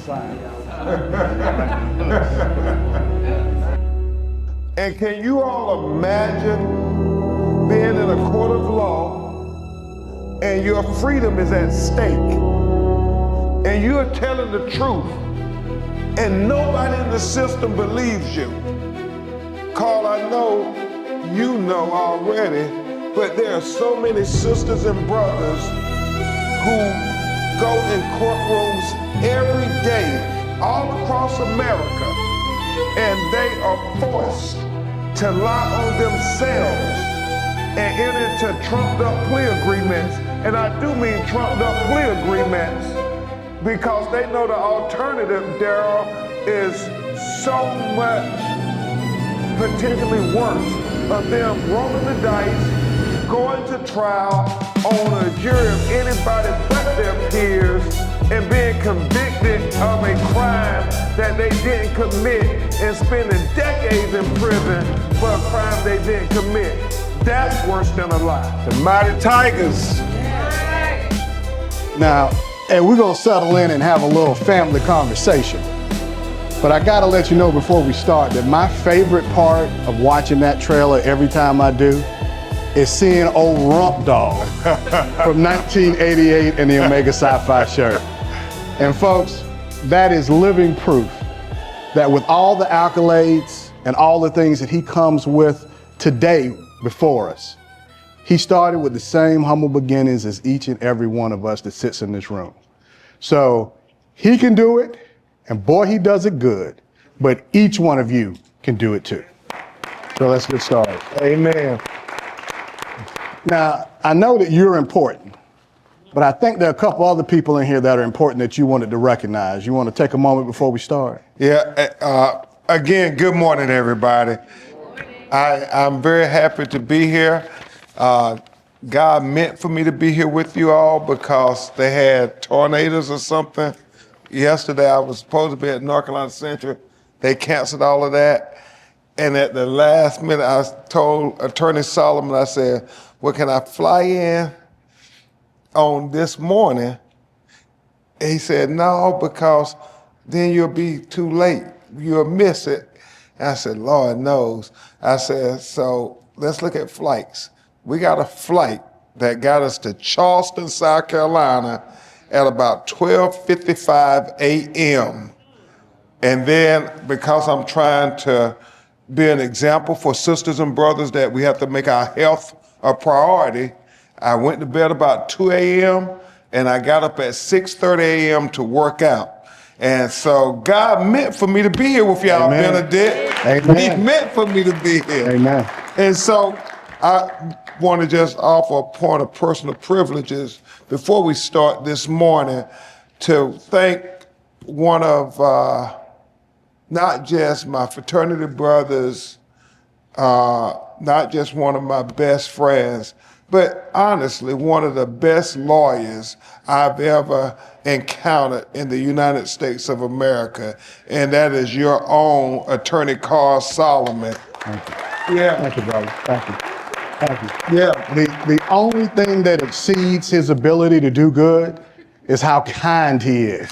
sign. And can you all imagine being in a court of law and your freedom is at stake and you're telling the truth and nobody in the system believes you? Carl, I know you know already, but there are so many sisters and brothers who go in courtrooms every day all across America, and they are forced to lie on themselves and enter into trumped up plea agreements. And I do mean trumped up plea agreements because they know the alternative, Daryl, is so much potentially worse of them rolling the dice, going to trial on a jury of anybody but their peers and being convicted of a crime that they didn't commit and spending decades in prison for a crime they didn't commit. That's worse than a lie. The mighty tigers. Now, and we're gonna settle in and have a little family conversation. But I gotta let you know before we start that my favorite part of watching that trailer every time I do is seeing old Rump Dog from 1988 in the Omega Sci-Fi shirt. And folks, that is living proof that with all the accolades and all the things that he comes with today before us, he started with the same humble beginnings as each and every one of us that sits in this room. So he can do it, and boy, he does it good, but each one of you can do it too. So let's get started. Amen. Now, I know that you're important, but I think there are a couple other people in here that are important that you wanted to recognize. You want to take a moment before we start? Yeah, again, good morning, everybody. I'm very happy to be here. God meant for me to be here with you all because they had tornadoes or something. Yesterday, I was supposed to be at North Carolina Central. They canceled all of that. And at the last minute, I told Attorney Solomon, I said, well, can I fly in on this morning? And he said, no, because then you'll be too late. You'll miss it. And I said, Lord knows. I said, so let's look at flights. We got a flight that got us to Charleston, South Carolina at about 12:55 a.m. And then because I'm trying to be an example for sisters and brothers that we have to make our health a priority, I went to bed about 2 a.m. and I got up at 6:30 a.m. to work out. And so God meant for me to be here with y'all, Amen. Benedict. Amen. He meant for me to be here. Amen. And so I want to just offer a point of personal privileges before we start this morning to thank one of not just my fraternity brothers, not just one of my best friends, but honestly, one of the best lawyers I've ever encountered in the United States of America, and that is your own Attorney Carl Solomon. Thank you. Yeah. Thank you, brother. Thank you. Thank you. Yeah. The only thing that exceeds his ability to do good is how kind he is.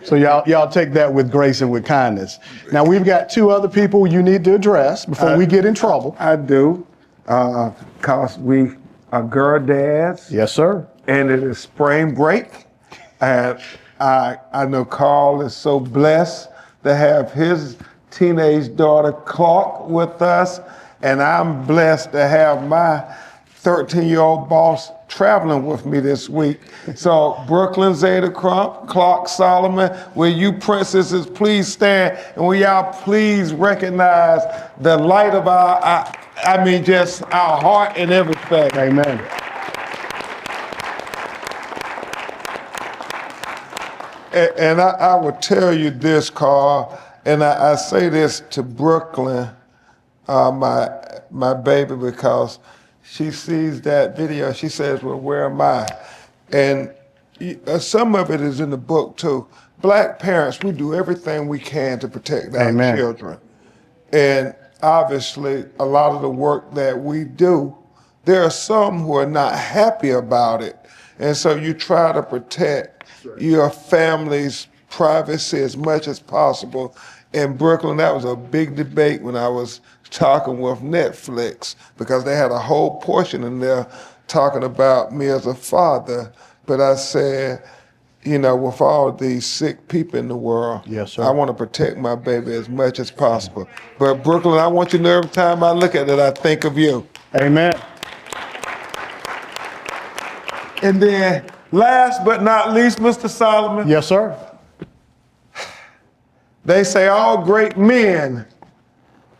So y'all take that with grace and with kindness. Now we've got two other people you need to address before we get in trouble. I do, cause we are girl dads. Yes, sir. And it is spring break. And I know Carl is so blessed to have his teenage daughter Clark with us. And I'm blessed to have my 13-year-old boss traveling with me this week. So Brooklyn, Zeta Crump, Clark Solomon, will you princesses please stand, and will y'all please recognize the light of just our heart and everything. Amen. And I will tell you this, Carl, and I say this to Brooklyn, my baby, because she sees that video, she says, well, where am I? And some of it is in the book too. Black parents, we do everything we can to protect our Amen. children. And obviously, a lot of the work that we do, there are some who are not happy about it. And so you try to protect your family's privacy as much as possible. In Brooklyn, that was a big debate when I was talking with Netflix, because they had a whole portion in there talking about me as a father. But I said, you know, with all these sick people in the world, yes, sir, I want to protect my baby as much as possible. But Brooklyn, I want you to know every time I look at it, I think of you. Amen. And then last but not least, Mr. Solomon. Yes, sir. They say all great men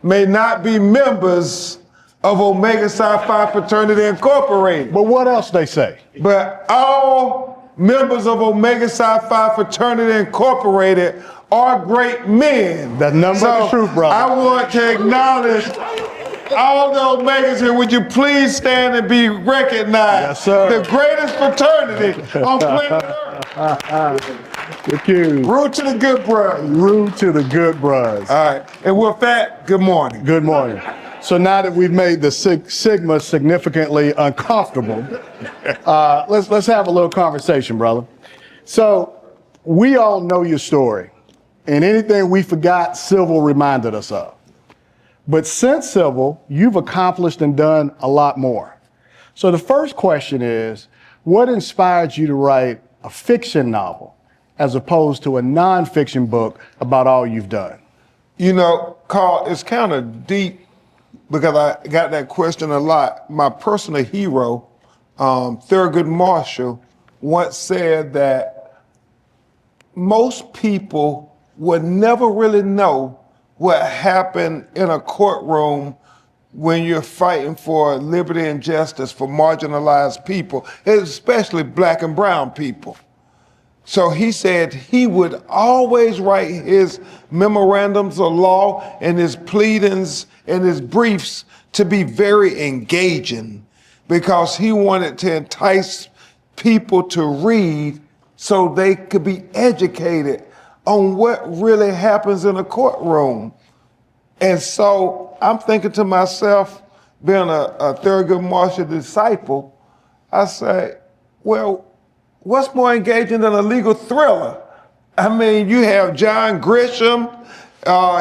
may not be members of Omega Psi Phi Fraternity Incorporated. But what else they say? But all members of Omega Psi Phi Fraternity Incorporated are great men. That's nothing but the truth, brother. I want to acknowledge all the Omegas here. Would you please stand and be recognized? Yes, sir. The greatest fraternity on planet Earth. Root to the good brothers. Root to the good brothers. All right. And with that, good morning. Good morning. So now that we've made the Sigma significantly uncomfortable, let's have a little conversation, brother. So we all know your story, and anything we forgot, Civil reminded us of. But since Civil, you've accomplished and done a lot more. So the first question is, what inspired you to write a fiction novel as opposed to a nonfiction book about all you've done? You know, Carl, it's kind of deep because I got that question a lot. My personal hero, Thurgood Marshall, once said that most people would never really know what happened in a courtroom when you're fighting for liberty and justice for marginalized people, especially black and brown people. So he said he would always write his memorandums of law and his pleadings and his briefs to be very engaging, because he wanted to entice people to read so they could be educated on what really happens in a courtroom. And so I'm thinking to myself, being a Thurgood Marshall disciple, I say, well, what's more engaging than a legal thriller? I mean, you have John Grisham,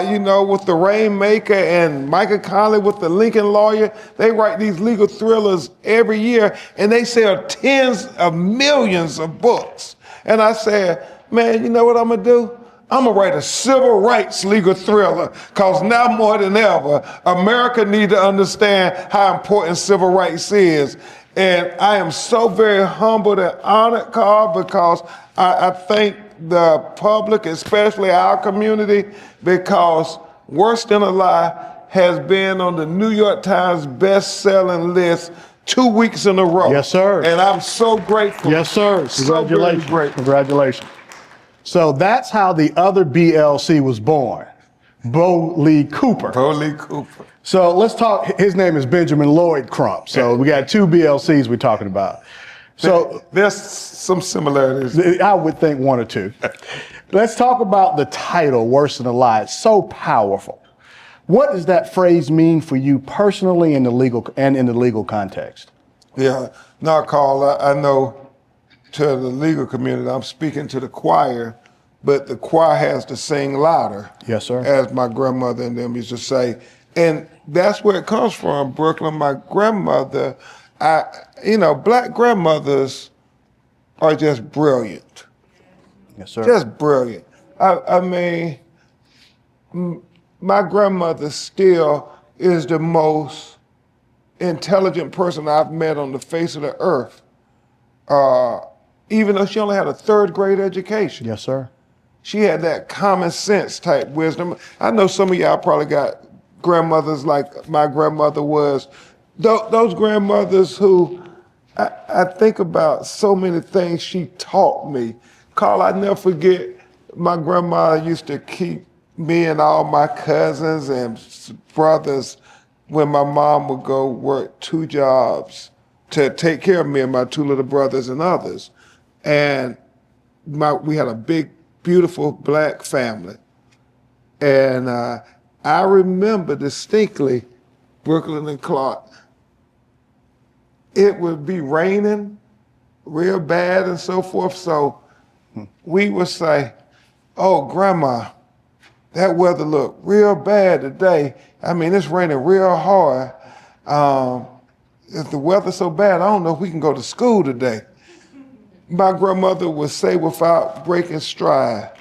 you know, with The Rainmaker, and Michael Conley with The Lincoln Lawyer. They write these legal thrillers every year, and they sell tens of millions of books. And I said, man, you know what I'm gonna do? I'm gonna write a civil rights legal thriller, because now more than ever, America needs to understand how important civil rights is. And I am so very humbled and honored, Carl, because I thank the public, especially our community, because Worse Than a Lie has been on the New York Times best-selling list 2 weeks in a row. Yes, sir. And I'm so grateful. Yes, sir. Congratulations. So very grateful. Congratulations. So that's how the other BLC was born, Bo Lee Cooper. Bo Lee Cooper. So let's talk, his name is Benjamin Lloyd Crump. So we got two BLCs we're talking about. So there's some similarities. I would think one or two. Let's talk about the title, Worse Than a Lie. It's so powerful. What does that phrase mean for you personally in the legal context? Yeah, no, Carl, I know to the legal community, I'm speaking to the choir, but the choir has to sing louder. Yes, sir. As my grandmother and them used to say. And that's where it comes from, Brooklyn. My grandmother, black grandmothers are just brilliant. Yes, sir. Just brilliant. I mean, my grandmother still is the most intelligent person I've met on the face of the earth, even though she only had a third grade education. Yes, sir. She had that common sense type wisdom. I know some of y'all probably got grandmothers like my grandmother was. Those grandmothers who I think about so many things she taught me. Carl, I never forget, my grandma used to keep me and all my cousins and brothers when my mom would go work 2 jobs to take care of me and my 2 little brothers and others. And we had a big, beautiful black family. And I remember distinctly, Brooklyn and Clark, it would be raining real bad and so forth. So we would say, oh, Grandma, that weather looked real bad today. I mean, it's raining real hard. If the weather's so bad, I don't know if we can go to school today. My grandmother would say without breaking stride,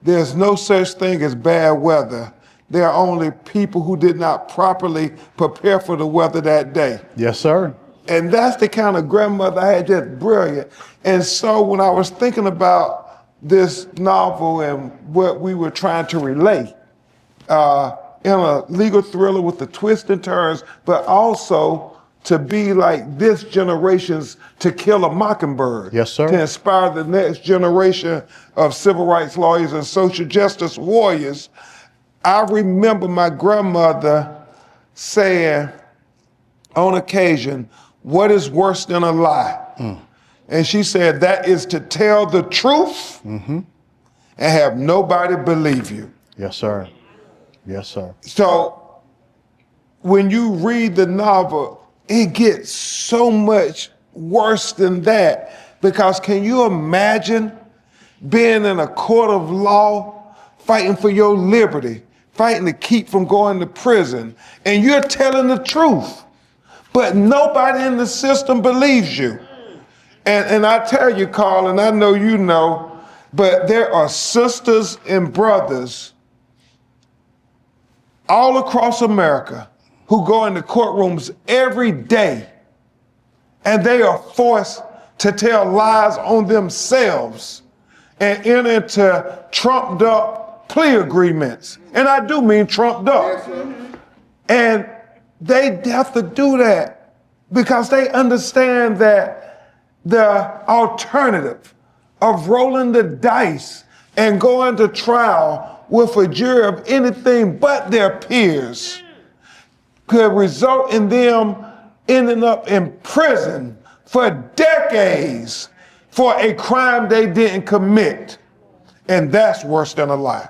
there's no such thing as bad weather. There are only people who did not properly prepare for the weather that day. Yes, sir. And that's the kind of grandmother I had, just brilliant. And so when I was thinking about this novel and what we were trying to relate, in a legal thriller with the twists and turns, but also to be like this generation's To Kill a Mockingbird. Yes, sir. To inspire the next generation of civil rights lawyers and social justice warriors. I remember my grandmother saying on occasion, what is worse than a lie? And she said, that is to tell the truth and have nobody believe you. Yes, sir. Yes, sir. So when you read the novel, it gets so much worse than that, because can you imagine being in a court of law, fighting for your liberty, fighting to keep from going to prison, and you're telling the truth, but nobody in the system believes you. And I tell you, Carl, and I know you know, but there are sisters and brothers all across America who go into courtrooms every day, and they are forced to tell lies on themselves and enter into trumped up plea agreements. And I do mean trumped up. And they have to do that because they understand that the alternative of rolling the dice and going to trial with a jury of anything but their peers could result in them ending up in prison for decades for a crime they didn't commit. And that's worse than a lie.